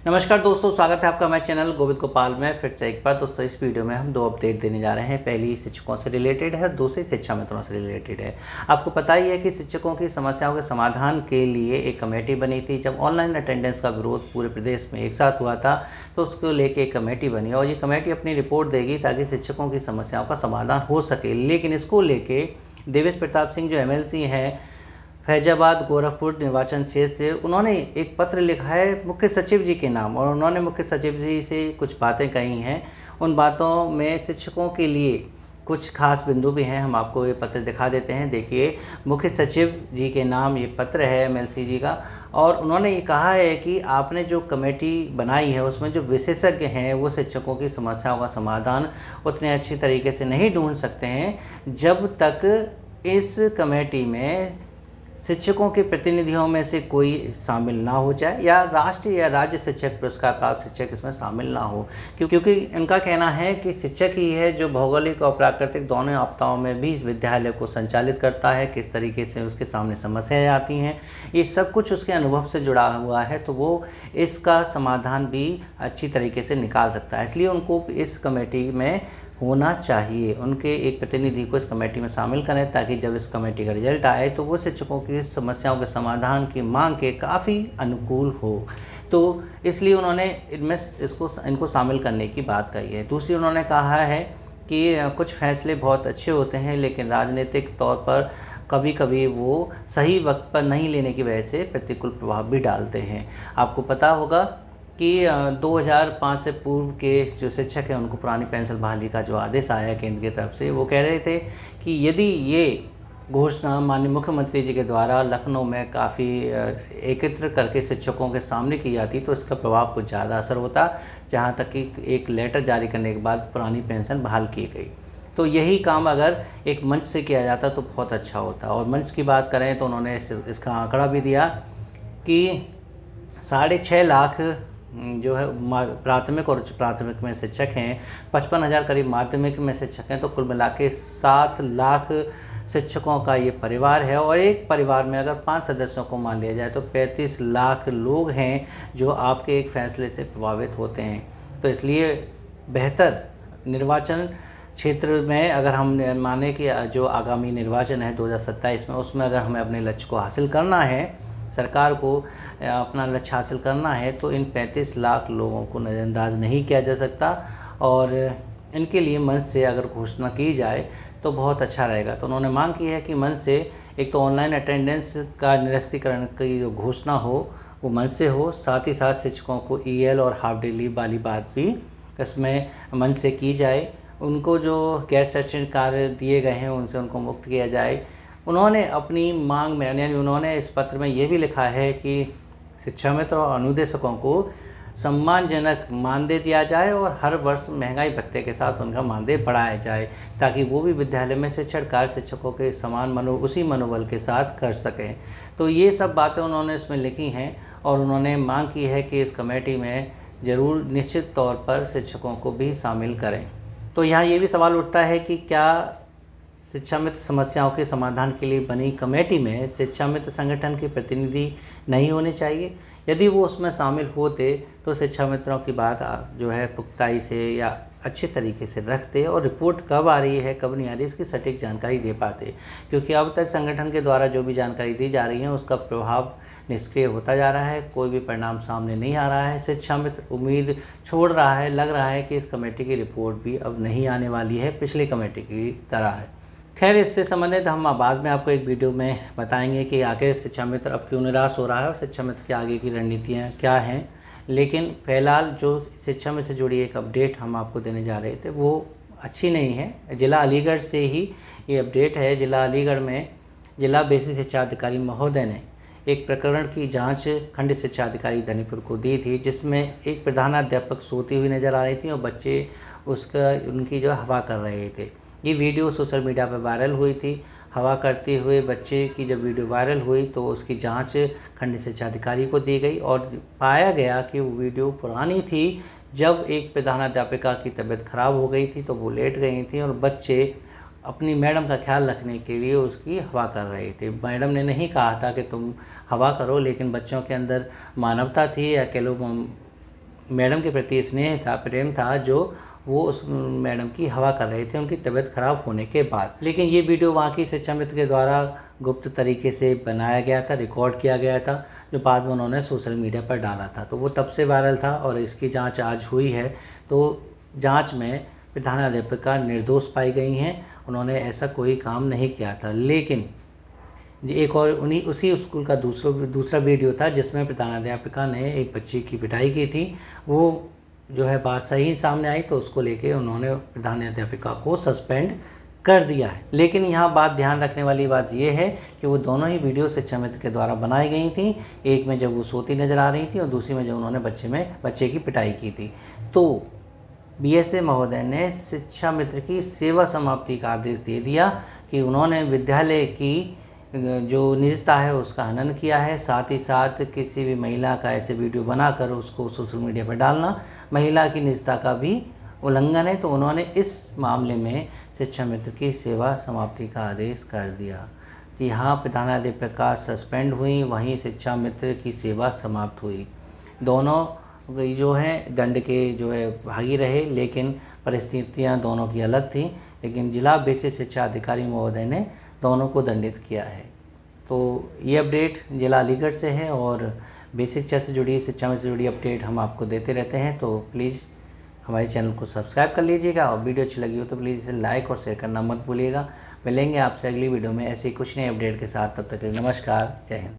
नमस्कार दोस्तों, स्वागत है आपका हमारे चैनल गोविंद गोपाल में। फिर से एक बार दोस्तों इस वीडियो में हम 2 अपडेट देने जा रहे हैं। पहली शिक्षकों से रिलेटेड है, दूसरी शिक्षा मित्रों से रिलेटेड है। आपको पता ही है कि शिक्षकों की समस्याओं के समाधान के लिए एक कमेटी बनी थी। जब ऑनलाइन अटेंडेंस का विरोध पूरे प्रदेश में एक साथ हुआ था तो उसको लेके एक कमेटी बनी और ये कमेटी अपनी रिपोर्ट देगी ताकि शिक्षकों की समस्याओं का समाधान हो सके। लेकिन इसको लेके देवेश प्रताप सिंह जो MLC हैं फैजाबाद गोरखपुर निर्वाचन क्षेत्र से, उन्होंने एक पत्र लिखा है मुख्य सचिव जी के नाम और उन्होंने मुख्य सचिव जी से कुछ बातें कही हैं। उन बातों में शिक्षकों के लिए कुछ खास बिंदु भी हैं। हम आपको ये पत्र दिखा देते हैं। देखिए, मुख्य सचिव जी के नाम ये पत्र है MLC जी का और उन्होंने ये कहा है कि आपने जो कमेटी बनाई है उसमें जो विशेषज्ञ हैं वो शिक्षकों की समस्याओं का समाधान उतने अच्छी तरीके से नहीं ढूंढ सकते हैं जब तक इस कमेटी में शिक्षकों के प्रतिनिधियों में से कोई शामिल ना हो जाए या राष्ट्रीय या राज्य शिक्षक पुरस्कार प्राप्त शिक्षक इसमें शामिल ना हो, क्योंकि इनका कहना है कि शिक्षक ही है जो भौगोलिक और प्राकृतिक दोनों आपदाओं में भी इस विद्यालय को संचालित करता है। किस तरीके से उसके सामने समस्याएं आती हैं, ये सब कुछ उसके अनुभव से जुड़ा हुआ है, तो वो इसका समाधान भी अच्छी तरीके से निकाल सकता है। इसलिए उनको इस कमेटी में होना चाहिए, उनके एक प्रतिनिधि को इस कमेटी में शामिल करें ताकि जब इस कमेटी का रिजल्ट आए तो वो शिक्षकों की समस्याओं के समाधान की मांग के काफ़ी अनुकूल हो। तो इसलिए उन्होंने इनको शामिल करने की बात कही है। दूसरी, उन्होंने कहा है कि कुछ फैसले बहुत अच्छे होते हैं लेकिन राजनीतिक तौर पर कभी कभी वो सही वक्त पर नहीं लेने की वजह से प्रतिकूल प्रभाव भी डालते हैं। आपको पता होगा कि 2005 से पूर्व के जो शिक्षक हैं उनको पुरानी पेंशन बहाली का जो आदेश आया केंद्र की तरफ से, वो कह रहे थे कि यदि ये घोषणा माननीय मुख्यमंत्री जी के द्वारा लखनऊ में काफ़ी एकत्र करके शिक्षकों के सामने की जाती तो इसका प्रभाव कुछ ज़्यादा असर होता, जहाँ तक कि एक लेटर जारी करने के बाद पुरानी पेंशन बहाल की गई। तो यही काम अगर एक मंच से किया जाता तो बहुत अच्छा होता। और मंच की बात करें तो उन्होंने इसका आंकड़ा भी दिया कि 6.5 लाख जो है प्राथमिक और उच्च प्राथमिक में शिक्षक हैं, 55,000 करीब माध्यमिक में शिक्षक हैं, तो कुल मिला के 7 लाख शिक्षकों का ये परिवार है। और एक परिवार में अगर 5 सदस्यों को मान लिया जाए तो 35 लाख लोग हैं जो आपके एक फैसले से प्रभावित होते हैं। तो इसलिए बेहतर निर्वाचन क्षेत्र में अगर हम माने कि जो आगामी निर्वाचन है 2027 में, उसमें अगर हमें अपने लक्ष्य को हासिल करना है, सरकार को अपना लक्ष्य हासिल करना है, तो इन 35 लाख लोगों को नज़रअंदाज नहीं किया जा सकता और इनके लिए मंच से अगर घोषणा की जाए तो बहुत अच्छा रहेगा। तो उन्होंने मांग की है कि मंच से एक तो ऑनलाइन अटेंडेंस का निरस्तीकरण की जो घोषणा हो वो मंच से हो, साथ ही साथ शिक्षकों को EL और हाफ डे लीव वाली बात भी इसमें मंच से की जाए। उनको जो गैर शैक्षणिक कार्य दिए गए हैं उनसे उनको मुक्त किया जाए। उन्होंने अपनी मांग में यानी उन्होंने इस पत्र में ये भी लिखा है कि शिक्षा मित्र और अनुदेशकों को सम्मानजनक मानदेय दिया जाए और हर वर्ष महंगाई भत्ते के साथ उनका मानदेय बढ़ाया जाए ताकि वो भी विद्यालय में शिक्षण कार्य शिक्षकों के समान उसी मनोबल के साथ कर सकें। तो ये सब बातें उन्होंने इसमें लिखी हैं और उन्होंने मांग की है कि इस कमेटी में ज़रूर निश्चित तौर पर शिक्षकों को भी शामिल करें। तो यहाँ ये भी सवाल उठता है कि क्या शिक्षा मित्र समस्याओं के समाधान के लिए बनी कमेटी में शिक्षा मित्र संगठन के प्रतिनिधि नहीं होने चाहिए? यदि वो उसमें शामिल होते तो शिक्षा मित्रों की बात जो है पुख्ताई से या अच्छे तरीके से रखते और रिपोर्ट कब आ रही है कब नहीं आ रही इसकी सटीक जानकारी दे पाते, क्योंकि अब तक संगठन के द्वारा जो भी जानकारी दी जा रही है उसका प्रभाव निष्क्रिय होता जा रहा है, कोई भी परिणाम सामने नहीं आ रहा है। शिक्षा मित्र उम्मीद छोड़ रहा है, लग रहा है कि इस कमेटी की रिपोर्ट भी अब नहीं आने वाली है, पिछली कमेटी की तरह है। खैर, इससे संबंधित हम बाद में आपको एक वीडियो में बताएंगे कि आखिर शिक्षा मित्र अब क्यों निराश हो रहा है और शिक्षा मित्र की आगे की रणनीतियाँ क्या हैं। लेकिन फ़िलहाल जो शिक्षा मित्र से जुड़ी एक अपडेट हम आपको देने जा रहे थे वो अच्छी नहीं है। ज़िला अलीगढ़ से ही ये अपडेट है। ज़िला अलीगढ़ में जिला बेसिक शिक्षा अधिकारी महोदय ने एक प्रकरण की जांच खंड शिक्षा अधिकारी धनीपुर को दी थी, जिसमें एक प्रधानाध्यापक सोती हुई नज़र आ रही थी और बच्चे उनकी जो हवा कर रहे थे। ये वीडियो सोशल मीडिया पर वायरल हुई थी। हवा करते हुए बच्चे की जब वीडियो वायरल हुई तो उसकी जांच खंड शिक्षा अधिकारी को दी गई और पाया गया कि वो वीडियो पुरानी थी। जब एक प्रधानाध्यापिका की तबीयत खराब हो गई थी तो वो लेट गई थी और बच्चे अपनी मैडम का ख्याल रखने के लिए उसकी हवा कर रहे थे। मैडम ने नहीं कहा था कि तुम हवा करो, लेकिन बच्चों के अंदर मानवता थी या कह लो मैडम के प्रति स्नेह था, प्रेम था, जो वो उस मैडम की हवा कर रहे थे उनकी तबीयत खराब होने के बाद। लेकिन ये वीडियो वहाँ की शिक्षा मित्र के द्वारा गुप्त तरीके से बनाया गया था, रिकॉर्ड किया गया था, जो बाद में उन्होंने सोशल मीडिया पर डाला था। तो वो तब से वायरल था और इसकी जांच आज हुई है। तो जांच में प्रधानाध्यापिका निर्दोष पाई गई हैं, उन्होंने ऐसा कोई काम नहीं किया था। लेकिन एक और उसी स्कूल का दूसरा वीडियो था जिसमें प्रधानाध्यापिका ने एक बच्ची की पिटाई की थी। वो जो है बात सही सामने आई तो उसको लेके उन्होंने प्रधानाध्यापिका को सस्पेंड कर दिया है। लेकिन यहाँ बात ध्यान रखने वाली बात ये है कि वो दोनों ही वीडियो शिक्षा मित्र के द्वारा बनाई गई थी। एक में जब वो सोती नज़र आ रही थी और दूसरी में जब उन्होंने बच्चे की पिटाई की थी। तो बीएसए महोदय ने शिक्षा मित्र की सेवा समाप्ति का आदेश दे दिया कि उन्होंने विद्यालय की जो निजता है उसका हनन किया है। साथ ही साथ किसी भी महिला का ऐसे वीडियो बनाकर उसको सोशल मीडिया पर डालना महिला की निजता का भी उल्लंघन है। तो उन्होंने इस मामले में शिक्षा मित्र की सेवा समाप्ति का आदेश कर दिया। यहाँ प्रधानाध्यापिका सस्पेंड हुई, वहीं शिक्षा मित्र की सेवा समाप्त हुई। दोनों जो हैं दंड के जो है भागी रहे, लेकिन परिस्थितियाँ दोनों की अलग थी। लेकिन जिला बेसिक शिक्षा अधिकारी महोदय ने दोनों को दंडित किया है। तो ये अपडेट जिला अलीगढ़ से है और बेसिक शिक्षा से जुड़ी, शिक्षा में से जुड़ी अपडेट हम आपको देते रहते हैं। तो प्लीज़ हमारे चैनल को सब्सक्राइब कर लीजिएगा और वीडियो अच्छी लगी हो तो प्लीज़ इसे लाइक और शेयर करना मत भूलिएगा। मिलेंगे आपसे अगली वीडियो में ऐसे ही कुछ नए अपडेट के साथ। तब तक के लिए नमस्कार, जय हिंद।